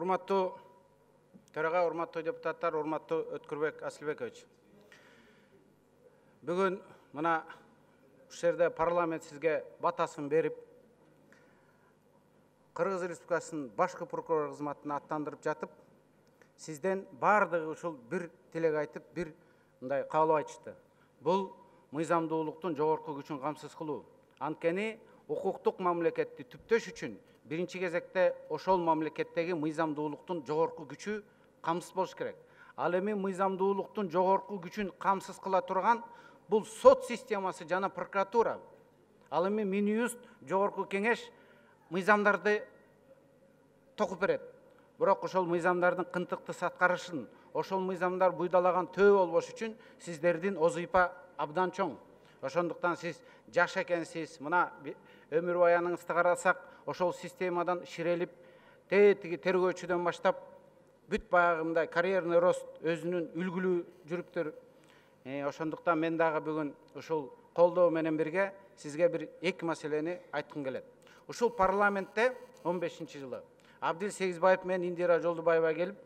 Урматтуу төрага, урматтуу депутаттар, урматтуу Өткүрбек Асылбекович. Бүгүн мына ушул жерде парламент сизге батасын берип, Кыргыз Республикасынын башкы прокурор кызматына аттандырып жатып, сизден бардыгы ушул бир тилек айтып, бир мындай каалоо айтышты. Бул мыйзамдуулуктун жогорку күчүн камсыз кылуу. Анткени укуктук мамлекетти түптөш үчүн биринчи кезекте ошол мамлекеттеги мыйзамдуулуктун жогорку күчү камсыз болуш керек. Ал эми мыйзамдуулуктун жогорку күчүн камсыз кыла турган бул сот системасы жана прокуратура. Ал эми Минюст жогорку кеңеш мыйзамдарды токуп берет. Бирок ошол мыйзамдардын кынтыктуу аткарышын, ошол мыйзамдар буйдалаган төбө болбош үчүн сиздердин озыйпа абдан чоң. Ошондуктан сиз жаш экенсиз, мына өмүр баяныңызды карасак, ошол системадан ширелип, тетиги тергөөчүдөн баштап бүт баягындай карьерный рост өзүнүн үлгүлүү жүрүптөр. Ошондуктан мен дагы бүгүн ушул колдоо менен бирге сизге бир эки маселени айткым келет. Ушул парламентте 15-жылы Абдил Сегизбаев менен Индира Жолдубаева келип,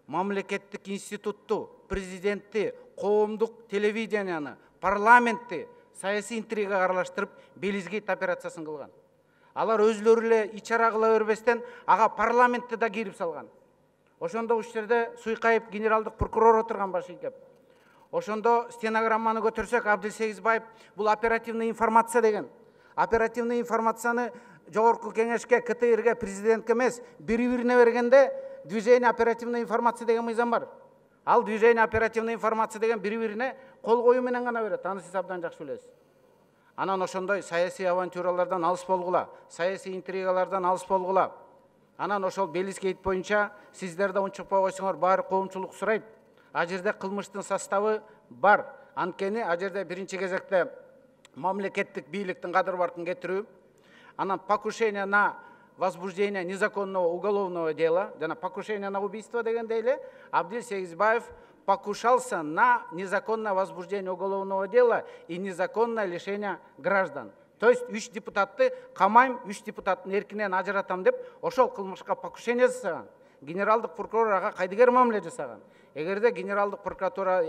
мамлекеттик институтту, президентти, коомдук телевиденияны, парламентти саясий интригага аралаштырып, Белизгейт операциясын кылган. Алар өзлөрү эле ичара кыла бербестен, ага парламентти да кирип салган. Ошондо ушул жерде Суйкаев генералдык прокурор отурган башы кеп. Ошондо стенограмманы көтөрсөк, Абдил Сегизбаев бул оперативный информация деген. Оперативный информацияны жогорку кеңешке, КТРге, президентке эмес, бири-бирине бергенде движение оперативной информация деген мыйзам бар. Ал движение оперативной информация деген бири-бирине кол коюу менен гана берет. Аны сиз абдан жакшы билесиз. Анан ошондой саясий авантюралардан алыс болгула, саясий интригалардан алыс болгула. Анан ошол Белизгейт боюнча сиздер да унчукпай койсоңор, баары коомчулук сурайт. А жерде кылмыштын составы бар. Анткени а жерде биринчи кезекте мамлекеттик бийликтин кадыр баркын кетирүү, анан покушение на возбуждение незаконного уголовного дела, жана покушение на убийство деген дейле, Абдил Сегизбаев покушался на незаконное возбуждение уголовного дела и незаконное лишение граждан. То есть 3 депутатты камайм, 3 депутаттын эркинен ажыратам деп, ошол кылмышка покушение жасаган. Генералдык прокурор ага кайдыгер мамиле жасаган. Эгерде генералдык прокуратура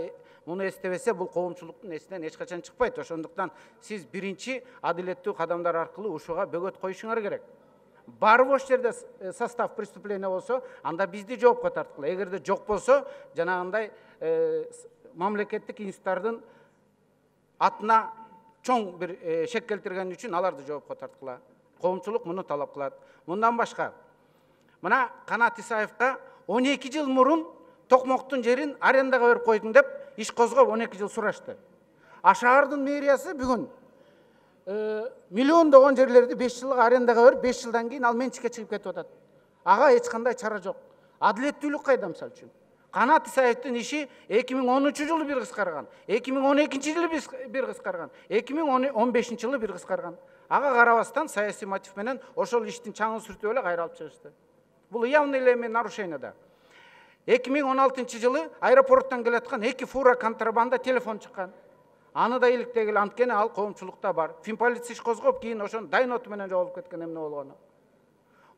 муну эстебесе, бул коомчулуктун эсинен эч качан чыкпайт. Ошондуктан сиз биринчи адилеттүү кадамдар аркылуу ушуга бөгөт коюшуңар керек. Барбы ошол жерде состав преступления болсо, анда бизди жоопко тарткыла. Эгерде жок болсо, жанагындай мамлекеттик институттардын атына чоң бир шек келтирген үчүн аларды жоопко тарткыла. Коомчулук муну талап кылат. Мындан башка, мына Канат Исаевка 12 жыл мурун Токмоктун жерин арендага берип койдуң деп иш козгоп 12 жыл сурашты. А шаардын мэриясы бүгүн миллиондогон жерлерди 5 жылга арендага берип, 5 жылдан кийин ал менчикке чыгып кетип атат. Ага эч кандай чара жок. Адилеттүүлүк кайда мисалы үчүн? Канат Исаевдин иши 2013-жылы бир кыскарган, 2012-жылы бир кыскарган, 2015-жылы бир кыскарган. Ага карабастан саясий мотив менен ошол иштин чаңын сүртүп эле кайра алып чыгышты. Бул явный нарушение да. 2016-жылы аэропорттон келаткан 2 фура контрабанда телефон чыккан. Аны да иликтегиле, анткени ал коомчулукта бар. Финполиция иш козгоп, кийин ошону дайноту менен жоголуп кеткен эмне болгону.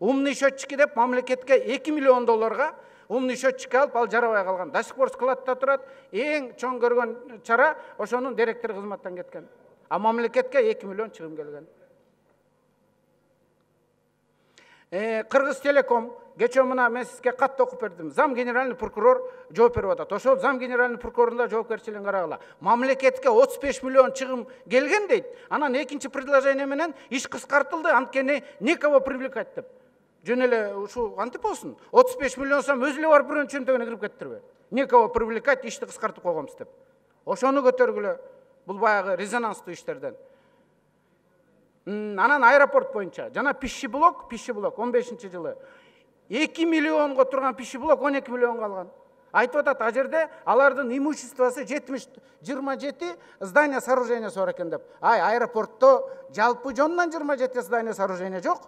Умный счетчики деп мамлекетке 2 миллион долларга умный счетчик алып, ал жарабай калган. До сих пор складта турат. Эң чоң көргөн чара ошонун директор кызматтан кеткен. А мамлекетке 2 миллион чыгым келген. Кыргыз Телеком кече мына мен сизге кат окуп бердим. Зам генеральный прокурор жооп берип атат. Ошол зам генеральный прокурордун да жоопкерчилигин карагыла. Мамлекетке 35 миллион чыгым келген дейт. Анан экинчи предложение менен иш кыскартылды, анткени некого привлекать деп. Жөн эле ушу антип болсун. 35 миллион сом өзү эле барып бирөөнүн чөнтөгүнө кирип кеттирбе. Некого привлекать, ишти кыскартып койгонбуз деп. Ошону көтөргүлө. Бул баягы резонанстуу иштерден. Анан аэропорт боюнча жана пищеблок 15-жылы 2 миллионго турган пищеблок 12 миллион калган. Айтып атат, а жерде алардын имуществосы 27 здание сооружениясы бар экен деп. Аэропортто жалпы жонунан 27 здание сооружения жок.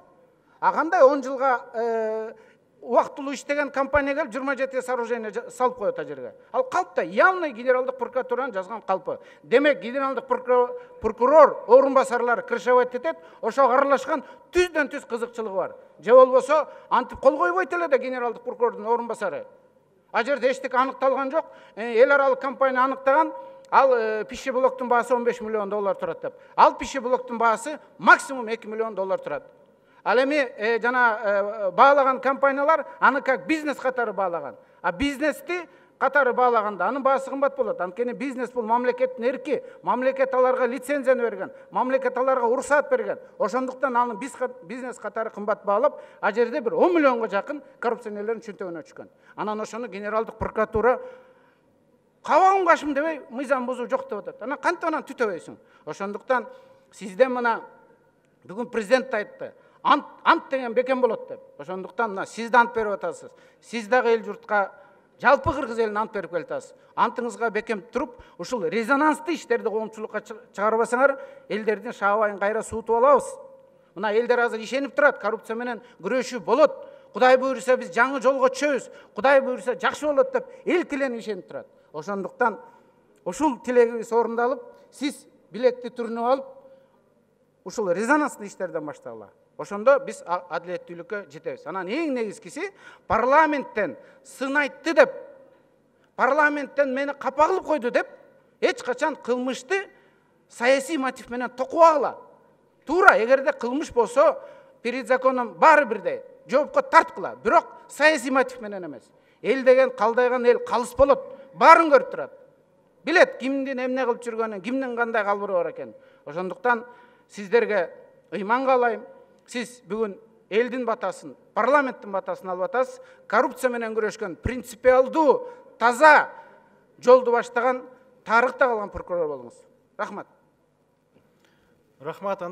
А кандай 10 жылга убактылуу иштеген компания келип 27 сооружение салып коет ал жерге. Ал калпта явный генералдык прокуратуранын жазган калпы. Демек генералдык прокурор орун басарлары крышевать этет, ошого аралашкан түздөн түз кызыкчылыгы бар. Же болбосо антип кол койбойт эле да генералдык прокурордун орун басары. Ал жерде эчтеке аныкталган жок. Эл аралык компания аныктаган, ал пищеблоктун баасы 15 миллион доллар турат деп. Ал пищеблоктун баасы максимум 2 миллион доллар турат. Ал эми жана баалаган компаниялар аны как бизнес катары баалаган. А бизнести катары баалаганда анын баасы кымбат болот. Анткени бизнес бул мамлекеттин эрки, мамлекет аларга лицензияны берген, мамлекет аларга уруксат берген. Ошондуктан аны бизнес катары кымбат баалап, ал жерде бир 10 миллионго жакын коррупционерлердин чөнтөгүнө түшкөн. Анан ошону генералдык прокуратура кабагым кашым дебей мыйзам бузуу жок деп атат. Анан кантип анан түтөбөйсүң? Ошондуктан сизден мына бүгүн президент айтты. Ант деген бекем болот деп. Ошондуктан мына сиз да ант берип атасыз. Сиз дагы эл журтка жалпы кыргыз элине ант берип келатасыз. Антыңызга бекем туруп, ушул резонанстуу иштерди коомчулукка чыгарбасаңар, элдердин шаабайын кайра суутуп алабыз. Мына элдер азыр ишенип турат, коррупция менен күрөшүү болот. Кудай буйруса биз жаңы жолго түшөбүз. Кудай буйруса жакшы болот деп эл тиленип ишенип турат. Ошондуктан ушул тилегибиз орундалып, сиз билекти түрүнүп алып, ушул резонанстуу иштерден баштагыла. Ошондо биз адилеттүүлүккө жетебиз. Анан эң негизгиси парламенттен сын айтты деп, парламенттен мени капа кылып койду деп, эч качан кылмышты саясий мотив менен токубагыла. Туура, эгерде кылмыш болсо, перед законом баары бирдей, жоопко тарткыла. Бирок саясий мотив менен эмес. Эл деген калдайган эл калыс болот, баарын көрүп турат. Билет кимдин эмне кылып жүргөнүн, кимдин кандай калбыры бар экенин. Ошондуктан сиздерге ыйман каалайм. Сиз бүгүн элдин батасын, парламенттин батасын алып атасыз. Коррупция менен күрөшкөн принципиалдуу, таза жолду баштаган, тарыхта калган прокурор болуңуз. Рахмат. Рахмат.